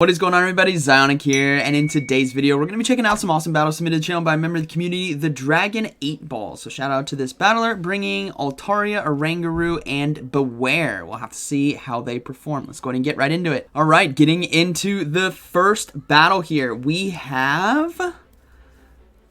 What is going on, everybody? ZyoniK here, and in today's video, we're going to be checking out some awesome battles submitted to the channel by a member of the community, the Dragon 8 Ball. So shout out to this battler, bringing Altaria, Oranguru, and Bewear. We'll have to see how they perform. Let's go ahead and get right into it. All right, getting into the first battle here, we have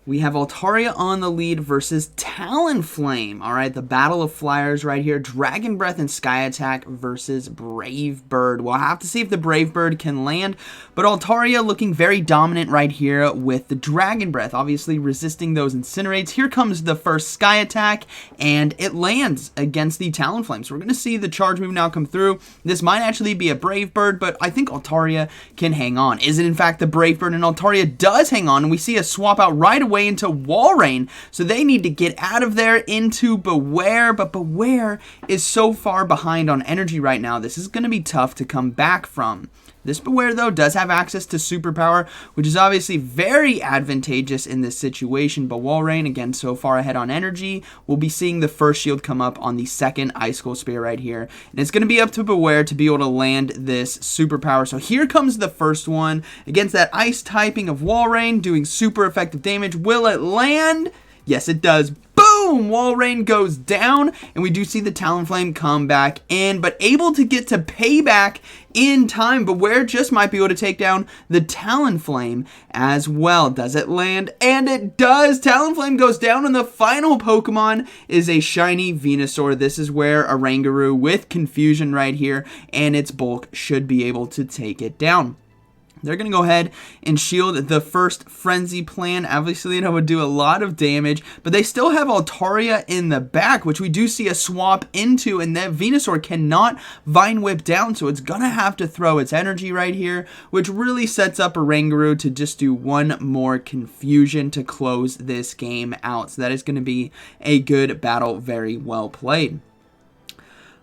Altaria on the lead versus Talonflame. All right, the battle of flyers right here. Dragon Breath and Sky Attack versus Brave Bird. We'll have to see if the Brave Bird can land, but Altaria looking very dominant right here with the Dragon Breath, obviously resisting those Incinerates. Here comes the first Sky Attack, and it lands against the Talonflame. So we're going to see the charge move now come through. This might actually be a Brave Bird, but I think Altaria can hang on. Is it in fact the Brave Bird? And Altaria does hang on, and we see a swap out right away into Walrein, so they need to get out of there into Bewear, but Bewear is so far behind on energy right now. This is going to be tough to come back from. This Bewear, though, does have access to superpower, which is obviously very advantageous in this situation, but Walrein, again, so far ahead on energy. We'll be seeing the first shield come up on the second Icicle Spear right here, and it's going to be up to Bewear to be able to land this superpower. So here comes the first one against that ice typing of Walrein, doing super effective damage. Will it land? Yes, it does. Boom! Walrein goes down, and we do see the Talonflame come back in, but able to get to payback in time. Bewear just might be able to take down the Talonflame as well. Does it land? And it does! Talonflame goes down, and the final Pokemon is a shiny Venusaur. This is where Oranguru with Confusion right here, and its bulk should be able to take it down. They're going to go ahead and shield the first Frenzy Plan. Obviously, it would do a lot of damage, but they still have Altaria in the back, which we do see a swap into, and that Venusaur cannot Vine Whip down, so it's going to have to throw its energy right here, which really sets up Oranguru to just do one more Confusion to close this game out. So that is going to be a good battle, very well played.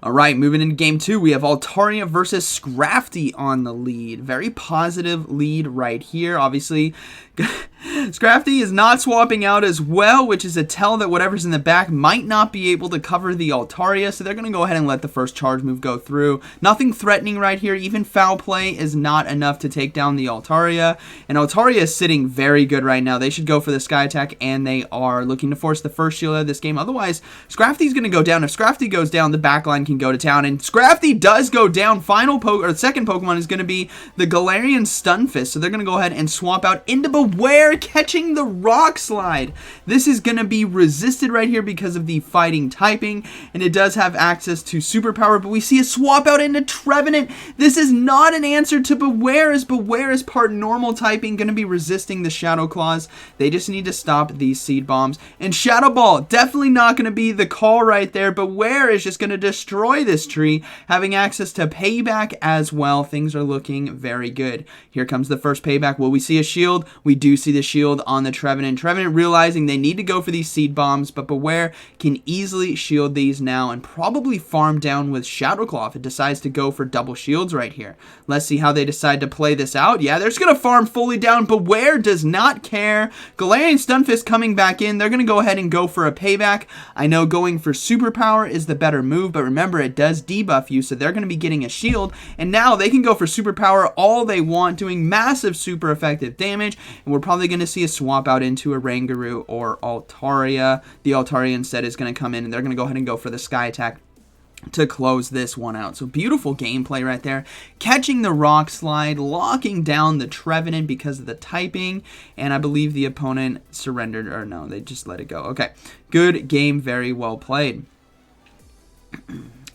Alright, moving into game 2, we have Altaria versus Scrafty on the lead. Very positive lead right here. Obviously, Scrafty is not swapping out as well, which is a tell that whatever's in the back might not be able to cover the Altaria, so they're going to go ahead and let the first charge move go through. Nothing threatening right here. Even foul play is not enough to take down the Altaria, and Altaria is sitting very good right now. They should go for the Sky Attack, and they are looking to force the first shield out of this game. Otherwise, Scrafty's going to go down. If Scrafty goes down, the backline can go to town, and Scrafty does go down. Second Pokemon is going to be the Galarian Stunfisk, so they're going to go ahead and swap out into Bewear, catching the Rock Slide. This is going to be resisted right here because of the fighting typing, and it does have access to superpower, but we see a swap out into Trevenant. This is not an answer to Bewear, as Bewear is part normal typing, going to be resisting the Shadow Claws. They just need to stop these Seed Bombs, and Shadow Ball, definitely not going to be the call right there. Bewear is just going to destroy this tree, having access to payback as well. Things are looking very good. Here comes the first payback. Will we see a shield? We do see the shield on the Trevenant. Trevenant realizing they need to go for these Seed Bombs, but Bewear can easily shield these now and probably farm down with Shadow Claw if it decides to go for double shields right here. Let's see how they decide to play this out. Yeah, they're just going to farm fully down. Bewear does not care. Galarian Stunfisk coming back in. They're going to go ahead and go for a payback. I know going for superpower is the better move, but remember, it does debuff you, so they're going to be getting a shield, and now they can go for superpower all they want, doing massive super effective damage, and we're probably going to see a swap out into Oranguru or Altaria. The Altaria instead is going to come in, and they're going to go ahead and go for the Sky Attack to close this one out. So beautiful gameplay right there. Catching the Rock Slide, locking down the Trevenant because of the typing, and I believe the opponent surrendered, or no, they just let it go. Okay, good game, very well played.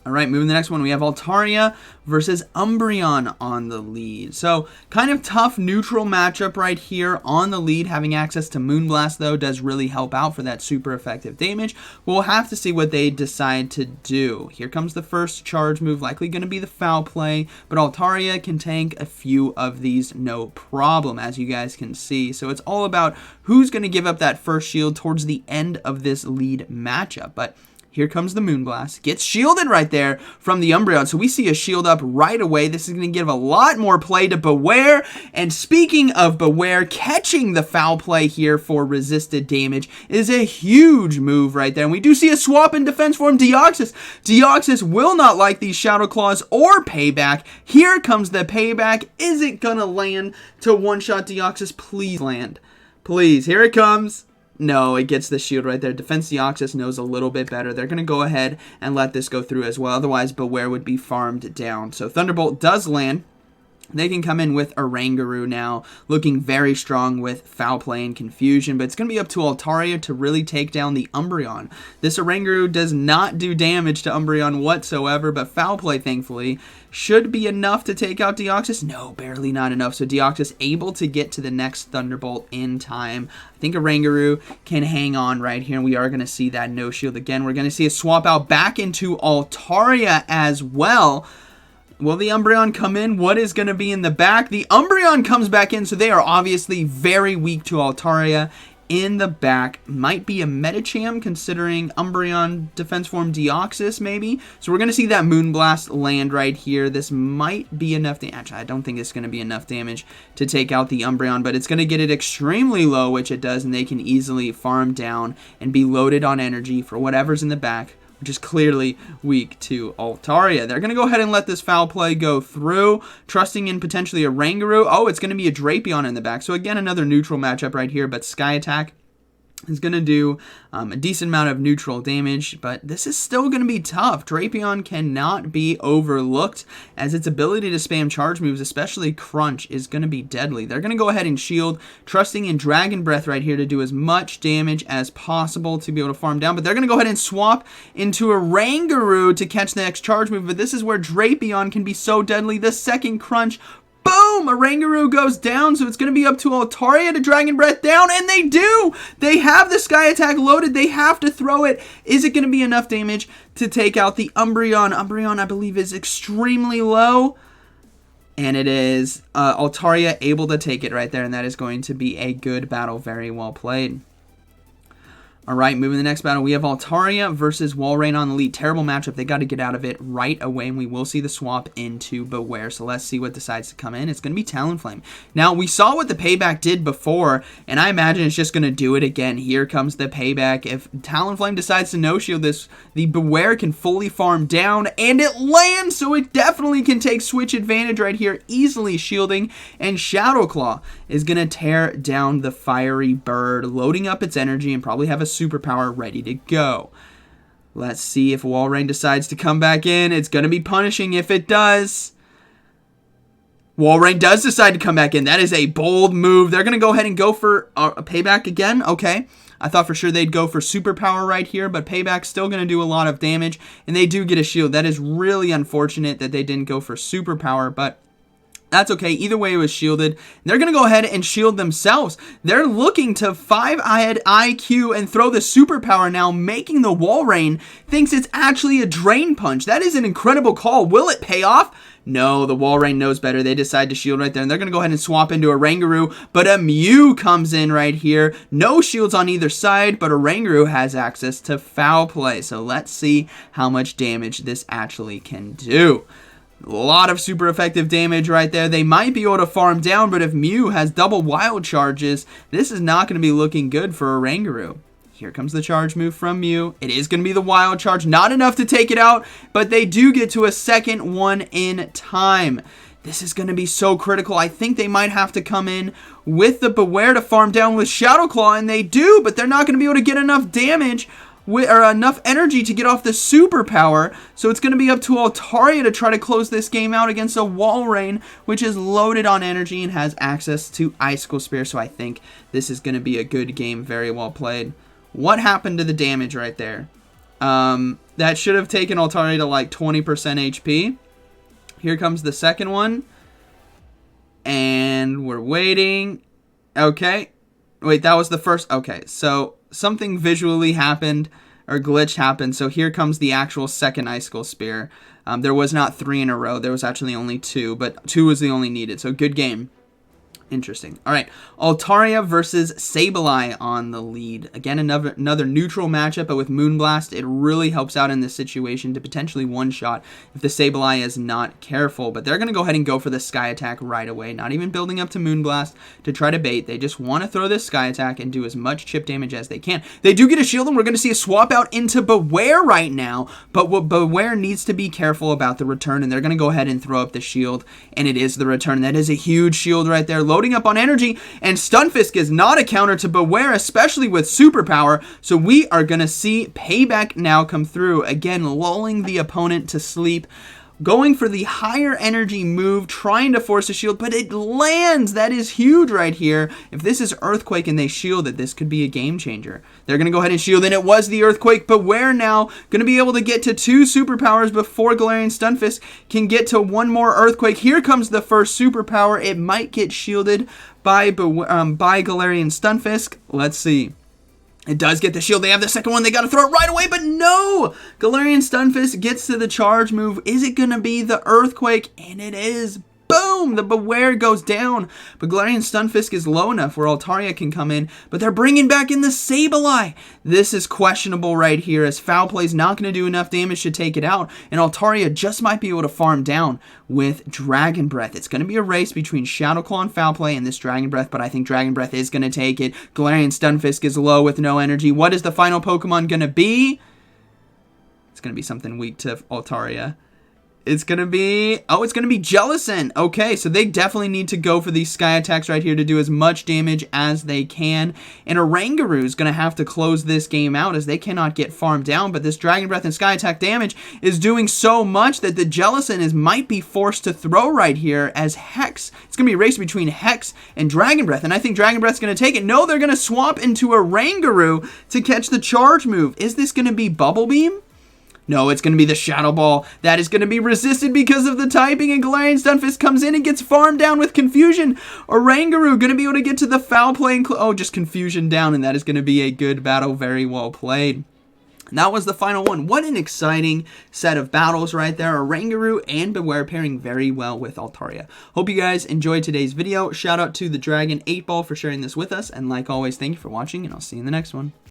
Alright, moving to the next one, we have Altaria versus Umbreon on the lead. So, kind of tough neutral matchup right here on the lead. Having access to Moonblast, though, does really help out for that super effective damage. We'll have to see what they decide to do. Here comes the first charge move, likely going to be the foul play, but Altaria can tank a few of these no problem, as you guys can see. So, it's all about who's going to give up that first shield towards the end of this lead matchup. But Here comes the Moonblast. Gets shielded right there from the Umbreon. So we see a shield up right away. This is going to give a lot more play to Bewear. And speaking of Bewear, catching the foul play here for resisted damage is a huge move right there. And we do see a swap in defense form. Deoxys. Deoxys will not like these Shadow Claws or Payback. Here comes the Payback. Is it going to land to one-shot Deoxys? Please land. Please. Here it comes. No, it gets the shield right there. Defense Deoxys knows a little bit better. They're going to go ahead and let this go through as well. Otherwise, Bewear would be farmed down. So Thunderbolt does land. They can come in with Oranguru now, looking very strong with foul play and confusion, but it's going to be up to Altaria to really take down the Umbreon. This Oranguru does not do damage to Umbreon whatsoever, but foul play, thankfully, should be enough to take out Deoxys. No, barely not enough. So Deoxys able to get to the next Thunderbolt in time. I think Oranguru can hang on right here, and we are going to see that no shield again. We're going to see a swap out back into Altaria as well. Will the Umbreon come in? What is going to be in the back? The Umbreon comes back in, so they are obviously very weak to Altaria. In the back might be a Medicham, considering Umbreon defense form Deoxys, maybe. So we're going to see that Moonblast land right here. This might be enough damage. Actually, I don't think it's going to be enough damage to take out the Umbreon, but it's going to get it extremely low, which it does, and they can easily farm down and be loaded on energy for whatever's in the back, which is clearly weak to Altaria. They're going to go ahead and let this foul play go through, trusting in potentially a Oranguru. Oh, it's going to be a Drapion in the back. So again, another neutral matchup right here, but Sky Attack is going to do a decent amount of neutral damage, but this is still going to be tough. Drapion cannot be overlooked, as its ability to spam charge moves, especially Crunch, is going to be deadly. They're going to go ahead and shield, trusting in Dragon Breath right here to do as much damage as possible to be able to farm down, but they're going to go ahead and swap into a Oranguru to catch the next charge move, but this is where Drapion can be so deadly. The second Crunch, boom! Oranguru goes down, so it's going to be up to Altaria to Dragon Breath down, and they do! They have the Sky Attack loaded. They have to throw it. Is it going to be enough damage to take out the Umbreon? Umbreon, I believe, is extremely low. And it is. Altaria able to take it right there, and that is going to be a good battle. Very well played. Alright, moving to the next battle, we have Altaria versus Walrein on Elite. Terrible matchup. They got to get out of it right away, and we will see the swap into Bewear. So let's see what decides to come in. It's going to be Talonflame. Now, we saw what the Payback did before, and I imagine it's just going to do it again. Here comes the Payback. If Talonflame decides to no-shield this, the Bewear can fully farm down, and it lands, so it definitely can take switch advantage right here, easily shielding, and Shadow Claw is going to tear down the fiery bird, loading up its energy, and probably have a superpower ready to go. Let's see if Walrein decides to come back in. It's going to be punishing if it does. Walrein does decide to come back in. That is a bold move. They're going to go ahead and go for a Payback again. Okay. I thought for sure they'd go for superpower right here, but Payback's still going to do a lot of damage, and they do get a shield. That is really unfortunate that they didn't go for superpower, but that's okay. Either way, it was shielded. They're going to go ahead and shield themselves. They're looking to 5-head IQ and throw the superpower now, making the Walrein thinks it's actually a Drain Punch. That is an incredible call. Will it pay off? No, the Walrein knows better. They decide to shield right there, and they're going to go ahead and swap into Oranguru, but a Mew comes in right here. No shields on either side, but Oranguru has access to foul play. So let's see how much damage this actually can do. A lot of super effective damage right there. They might be able to farm down, but if Mew has double wild charges, this is not going to be looking good for Oranguru. Here comes the charge move from Mew. It is going to be the wild charge. Not enough to take it out, but they do get to a second one in time. This is going to be so critical. I think they might have to come in with the Bewear to farm down with Shadow Claw, and they do, but they're not going to be able to get enough damage or enough energy to get off the superpower, so it's going to be up to Altaria to try to close this game out against a Walrein, which is loaded on energy and has access to Icicle Spear, so I think this is going to be a good game. Very well played. What happened to the damage right there? That should have taken Altaria to like 20% HP. Here comes the second one, and we're waiting. Okay. Wait, that was the first. Okay, so something visually happened, or glitch happened, so here comes the actual second Icicle Spear. There was not 3 in a row, there was actually only 2, but 2 was the only needed, so good game. Interesting. All right, Altaria versus Sableye on the lead. Again, another neutral matchup, but with Moonblast, it really helps out in this situation to potentially one-shot if the Sableye is not careful. But they're going to go ahead and go for the Sky Attack right away, not even building up to Moonblast to try to bait. They just want to throw this Sky Attack and do as much chip damage as they can. They do get a shield, and we're going to see a swap out into Bewear right now, but what Bewear needs to be careful about the return, and they're going to go ahead and throw up the shield, and it is the return. That is a huge shield right there. Loading up on energy, and Stunfisk is not a counter to Bewear, especially with superpower, so we are going to see payback now come through, again lulling the opponent to sleep, going for the higher energy move, trying to force a shield, but it lands. That is huge right here. If this is Earthquake and they shield it, this could be a game changer. They're going to go ahead and shield, and it was the Earthquake. Bewear now going to be able to get to 2 superpowers before Galarian Stunfisk can get to 1 more Earthquake. Here comes the first superpower. It might get shielded by Galarian Stunfisk. Let's see. It does get the shield. They have the second one. They got to throw it right away, but no! Galarian Stunfisk gets to the charge move. Is it going to be the Earthquake? And it is. Boom! The Bewear goes down. But Galarian Stunfisk is low enough where Altaria can come in, but they're bringing back in the Sableye. This is questionable right here, as Foul Play is not going to do enough damage to take it out, and Altaria just might be able to farm down with Dragon Breath. It's going to be a race between Shadow Claw and Foul Play and this Dragon Breath, but I think Dragon Breath is going to take it. Galarian Stunfisk is low with no energy. What is the final Pokemon going to be? It's going to be something weak to Altaria. It's going to be, it's going to be Jellicent. Okay, so they definitely need to go for these Sky Attacks right here to do as much damage as they can. And Oranguru is going to have to close this game out as they cannot get farmed down. But this Dragon Breath and Sky Attack damage is doing so much that the Jellicent might be forced to throw right here as Hex. It's going to be a race between Hex and Dragon Breath. And I think Dragon Breath's going to take it. No, they're going to swap into Oranguru to catch the charge move. Is this going to be Bubble Beam? No, it's going to be the Shadow Ball. That is going to be resisted because of the typing, and Galarian Stunfisk comes in and gets farmed down with Confusion. Oranguru going to be able to get to the Foul Play and just Confusion down, and that is going to be a good battle. Very well played. And that was the final one. What an exciting set of battles right there. Oranguru and Bewear pairing very well with Altaria. Hope you guys enjoyed today's video. Shout out to the Dragon 8 Ball for sharing this with us, and like always, thank you for watching, and I'll see you in the next one.